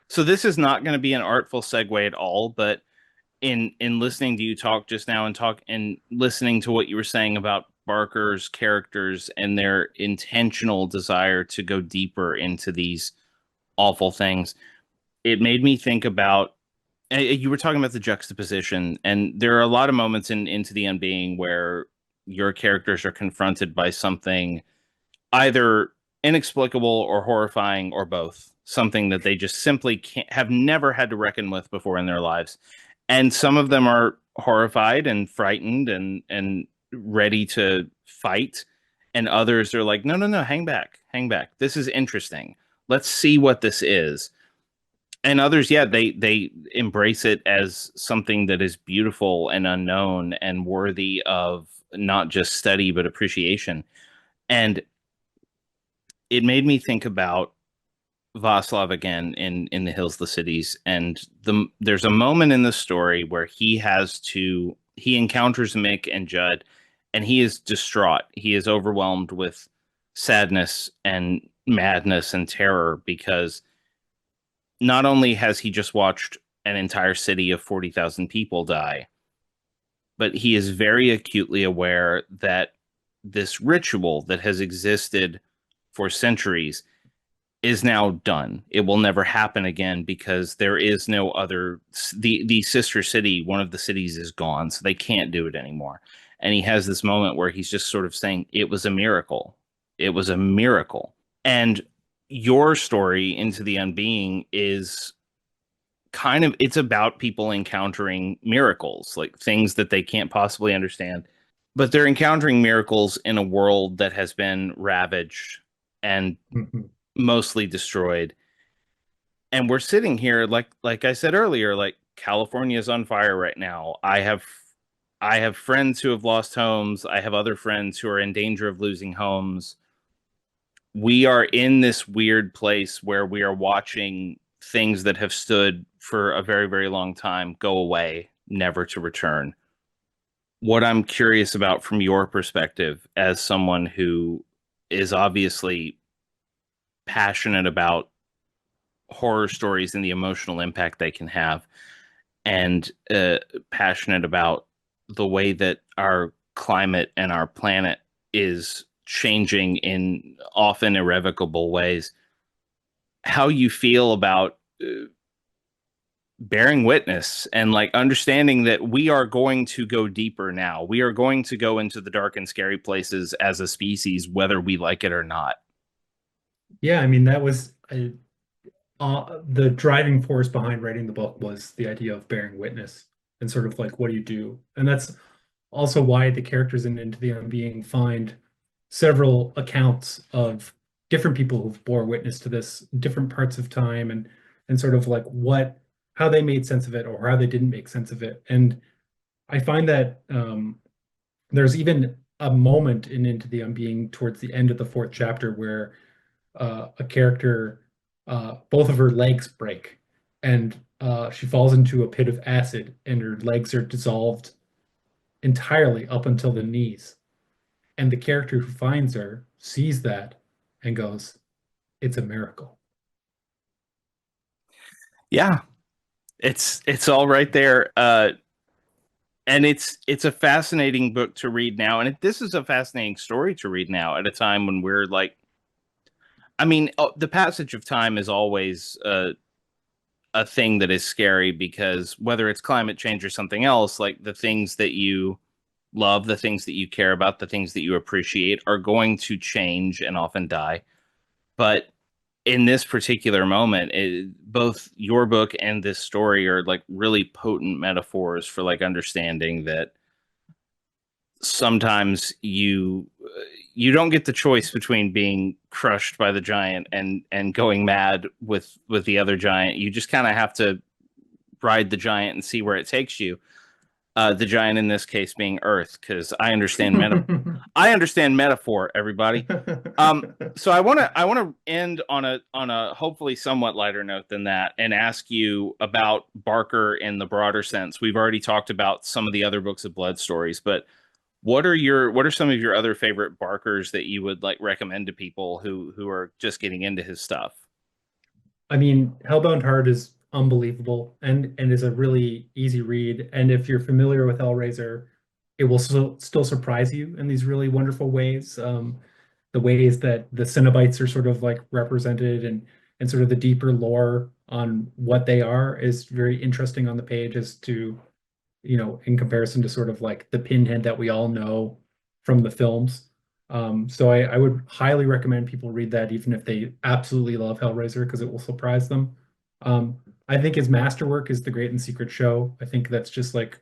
So this is not going to be an artful segue at all, but in listening to you talk just now and listening to what you were saying about Barker's characters and their intentional desire to go deeper into these awful things, it made me think about you were talking about the juxtaposition, and there are a lot of moments in Into the Unbeing where your characters are confronted by something either inexplicable or horrifying or both, something that they just simply can't have never had to reckon with before in their lives. And some of them are horrified and frightened and ready to fight, and others are like, no, no, no, hang back, hang back, this is interesting, let's see what this is. And others, yeah, they embrace it as something that is beautiful and unknown and worthy of not just study but appreciation. And it made me think about Vaslav again in The Hills, the Cities, and there's a moment in the story where he encounters Mick and Judd, and he is distraught. He is overwhelmed with sadness and madness and terror because not only has he just watched an entire city of 40,000 people die, but he is very acutely aware that this ritual that has existed for centuries is now done. It will never happen again because there is no other. The sister city, one of the cities, is gone, so they can't do it anymore. And he has this moment where he's just sort of saying, "It was a miracle. It was a miracle." And your story Into the Unbeing is kind of it's about people encountering miracles, like things that they can't possibly understand, but they're encountering miracles in a world that has been ravaged and Mhm. mostly destroyed. And we're sitting here like I said earlier, like California is on fire right now. I have friends who have lost homes. I have other friends who are in danger of losing homes. We are in this weird place where we are watching things that have stood for a very, very long time go away, never to return. What I'm curious about from your perspective as someone who is obviously passionate about horror stories and the emotional impact they can have, and passionate about the way that our climate and our planet is changing in often irrevocable ways, how you feel about bearing witness and like understanding that we are going to go deeper now. We are going to go into the dark and scary places as a species, whether we like it or not. Yeah, I mean that was the driving force behind writing the book was the idea of bearing witness and sort of like what do you do? And that's also why the characters in Into the Unbeing find several accounts of different people who've bore witness to this, different parts of time, and sort of like what how they made sense of it or how they didn't make sense of it. And I find that there's even a moment in Into the Unbeing towards the end of the fourth chapter where a character, both of her legs break, and she falls into a pit of acid, and her legs are dissolved entirely up until the knees. And the character who finds her sees that and goes, "It's a miracle." Yeah, it's all right there. And it's a fascinating book to read now, and this is a fascinating story to read now at a time when we're like, I mean, the passage of time is always a thing that is scary, because whether it's climate change or something else, like the things that you love, the things that you care about, the things that you appreciate are going to change and often die. But in this particular moment, both your book and this story are like really potent metaphors for like understanding that sometimes you don't get the choice between being crushed by the giant and going mad with the other giant. You just kind of have to ride the giant and see where it takes you. The giant in this case being Earth, because I understand metaphor, everybody. So I want to end on a hopefully somewhat lighter note than that, and ask you about Barker in the broader sense. We've already talked about some of the other books of blood stories, but what are some of your other favorite Barkers that you would like recommend to people who are just getting into his stuff? I mean, Hellbound Heart is unbelievable and is a really easy read. And if you're familiar with Hellraiser, it will still surprise you in these really wonderful ways. The ways that the Cenobites are sort of like represented and sort of the deeper lore on what they are is very interesting on the page as to, in comparison to sort of like the pinhead that we all know from the films. So I would highly recommend people read that, even if they absolutely love Hellraiser, because it will surprise them. Um, I think his masterwork is The Great and Secret Show. I think that's just like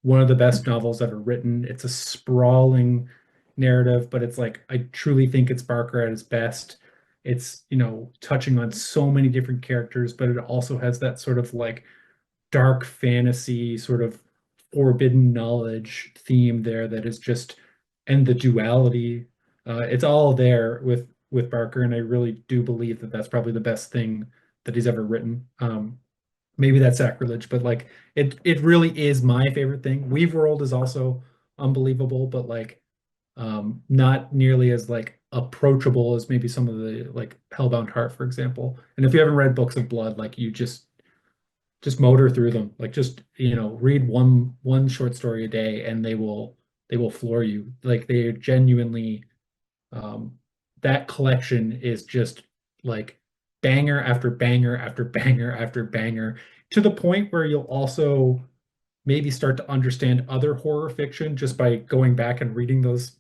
one of the best novels ever written. It's a sprawling narrative, but it's like I truly think it's Barker at his best. It's, touching on so many different characters, but it also has that sort of like dark fantasy, sort of forbidden knowledge theme there that is just, and the duality. It's all there with Barker, and I really do believe that that's probably the best thing that he's ever written. Maybe that's sacrilege, but like it really is my favorite thing. Weave World is also unbelievable, but like not nearly as like approachable as maybe some of the like Hellbound Heart, for example. And if you haven't read Books of Blood, like you just motor through them. Like just, read one short story a day and they will floor you. Like they are genuinely um that collection is just like banger after banger after banger after banger, to the point where you'll also maybe start to understand other horror fiction just by going back and reading those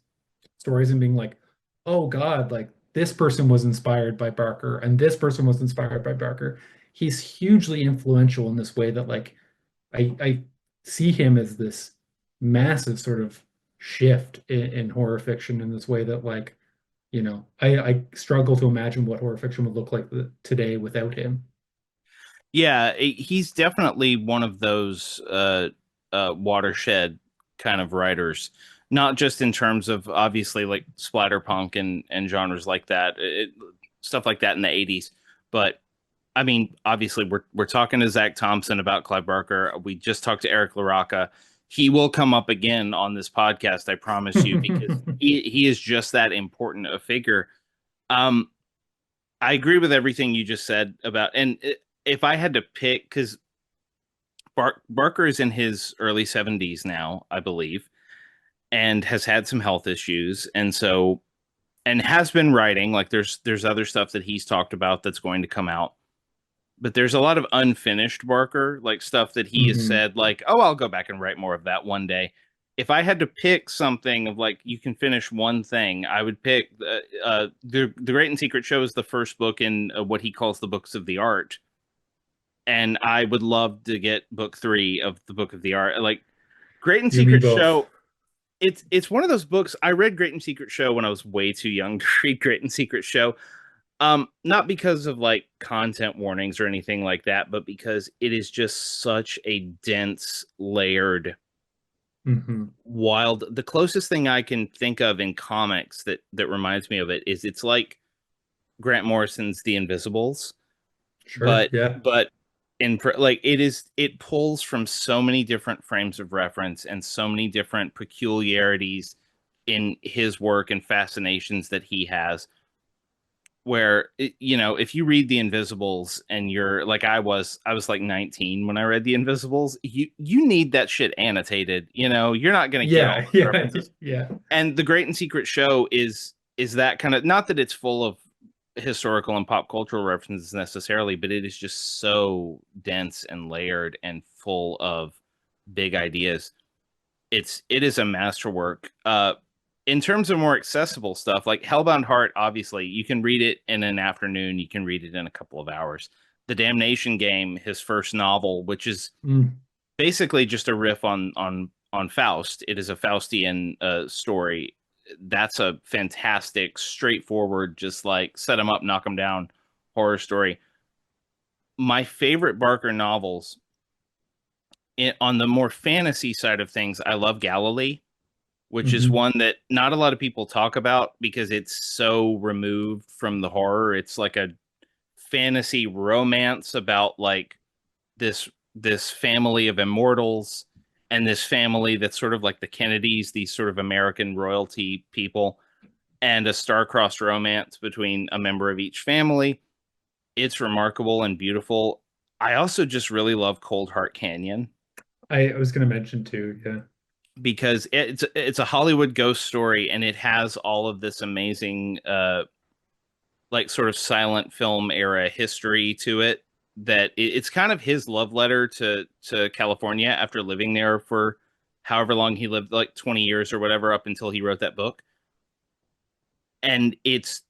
stories and being like, oh God, like this person was inspired by Barker and this person was inspired by Barker. He's hugely influential in this way that like I see him as this massive sort of shift in horror fiction in this way that like, I struggle to imagine what horror fiction would look like today without him. Yeah, he's definitely one of those watershed kind of writers, not just in terms of obviously like splatterpunk and genres like that, stuff like that in the 80s, but I mean, obviously we're talking to Zac Thompson about Clive Barker. We just talked to Eric LaRocca. He will come up again on this podcast, I promise you, because he is just that important a figure. Um, I agree with everything you just said about, and if I had to pick, because Barker is in his early 70s now, I believe, and has had some health issues, and so and has been writing. Like there's other stuff that he's talked about that's going to come out, but there's a lot of unfinished Barker, like stuff that he has Hmm. said, like, oh, I'll go back and write more of that one day. If I had to pick something of like you can finish one thing, I would pick the Great and Secret Show is the first book in what he calls the books of the art, and I would love to get book three of the book of the art. Like Great and You and me Secret both. Show, it's one of those books. I read Great and Secret Show when I was way too young to read Great and Secret Show. Not because of like content warnings or anything like that, but because it is just such a dense, layered, Hmm. wild. The closest thing I can think of in comics that reminds me of it is it's like Grant Morrison's The Invisibles, Sure. but Yeah. like it pulls from so many different frames of reference and so many different peculiarities in his work and fascinations that he has, where if you read the Invisibles and you're like I was like 19 when I read the Invisibles, you need that shit annotated. You're not going to get all Yeah. those Yeah. references. Yeah. And the Great and Secret Show is that kind of, not that it's full of historical and pop cultural references necessarily, but it is just so dense and layered and full of big ideas. It is a masterwork. In terms of more accessible stuff, like Hellbound Heart, obviously you can read it in an afternoon, you can read it in a couple of hours. The Damnation Game, his first novel, which is Mm. basically just a riff on Faust. It is a Faustian story. That's a fantastic, straightforward, just like set them up, knock them down horror story. My favorite Barker novels, on the more fantasy side of things, I love Galilee, which is Hmm. one that not a lot of people talk about because it's so removed from the horror. It's like a fantasy romance about like this family of immortals and this family that's sort of like the Kennedys, these sort of American royalty people, and a star-crossed romance between a member of each family. It's remarkable and beautiful. I also just really love Cold Heart Canyon I was going to mention too. Yeah. because it's a Hollywood ghost story and it has all of this amazing like sort of silent film era history to it that it's kind of his love letter to California after living there for however long he lived, like 20 years or whatever, up until he wrote that book. And it's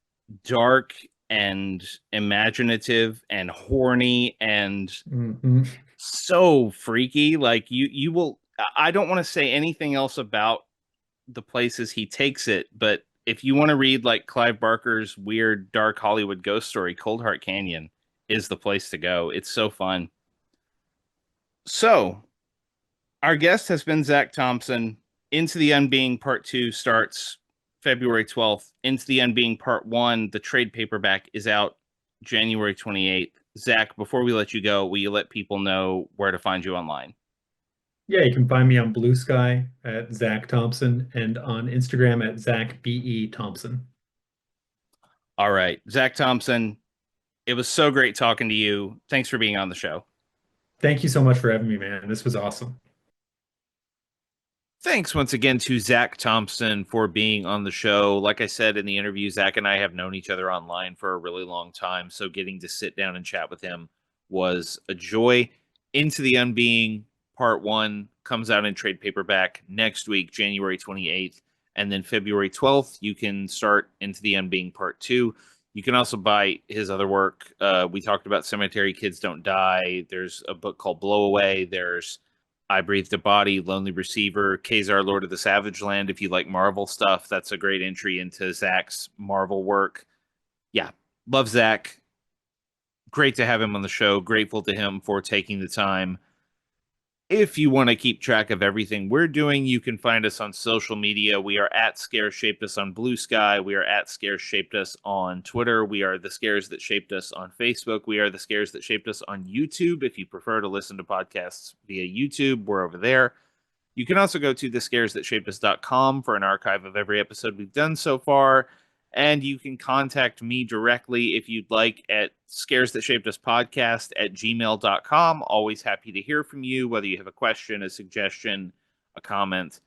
dark and imaginative and horny and Hmm. so freaky. Like you will, I don't want to say anything else about the places he takes it, but if you want to read like Clive Barker's weird dark Hollywood ghost story, Cold Heart Canyon is the place to go. It's so fun. So, our guest has been Zac Thompson. Into the Unbeing Part 2 starts February 12th. Into the Unbeing Part 1, the trade paperback, is out January 28th. Zac, before we let you go, will you let people know where to find you online? Yeah, you can find me on Blue Sky at Zac Thompson and on Instagram at Zac BE Thompson. All right, Zac Thompson, it was so great talking to you. Thanks for being on the show. Thank you so much for having me, man. This was awesome. Thanks once again to Zac Thompson for being on the show. Like I said in the interview, Zac and I have known each other online for a really long time, so getting to sit down and chat with him was a joy. Into the Unbeing Part 1 comes out in trade paperback next week, January 28th, and then February 12th, you can start Into the Unbeing Part 2. You can also buy his other work. We talked about Cemetery Kids Don't Die. There's a book called Blow Away. There's I Breathed a Body, Lonely Receiver, Kazar, Lord of the Savage Land. If you like Marvel stuff, that's a great entry into Zac's Marvel work. Yeah, love Zac. Great to have him on the show. Grateful to him for taking the time. If you want to keep track of everything we're doing, you can find us on social media. We are at Scares Shaped Us on Blue Sky. We are at Scares Shaped Us on Twitter. We are the Scares That Shaped Us on Facebook. We are the Scares That Shaped Us on YouTube. If you prefer to listen to podcasts via YouTube, we're over there. You can also go to thescaresthatshapedus.com for an archive of every episode we've done so far. And you can contact me directly if you'd like at scares@gmail.com. Always happy to hear from you, whether you have a question, a suggestion, a comment.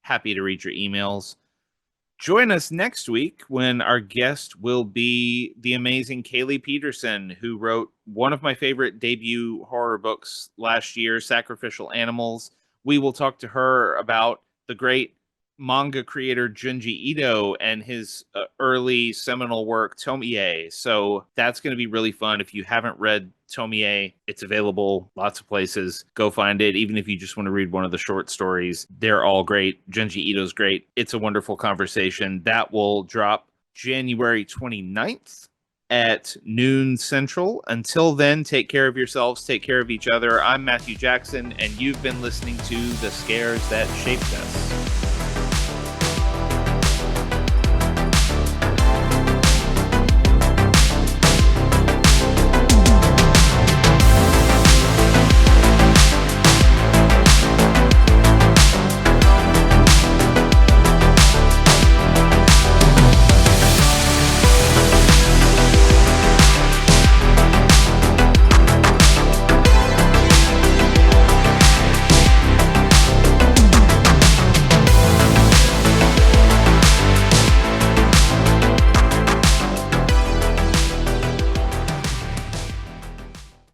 Happy to read your emails. Join us next week when our guest will be the amazing Kaylee Peterson, who wrote one of my favorite debut horror books last year, Sacrificial Animals. We will talk to her about the great manga creator Junji Ito and his early seminal work Tomie. So that's going to be really fun. If you haven't read Tomie, it's available lots of places. Go find it. Even if you just want to read one of the short stories, they're all great. Junji Ito's great. It's a wonderful conversation. That will drop January 29th at noon Central. Until then, take care of yourselves, take care of each other. I'm Matthew Jackson, and you've been listening to The Scares That Shaped Us.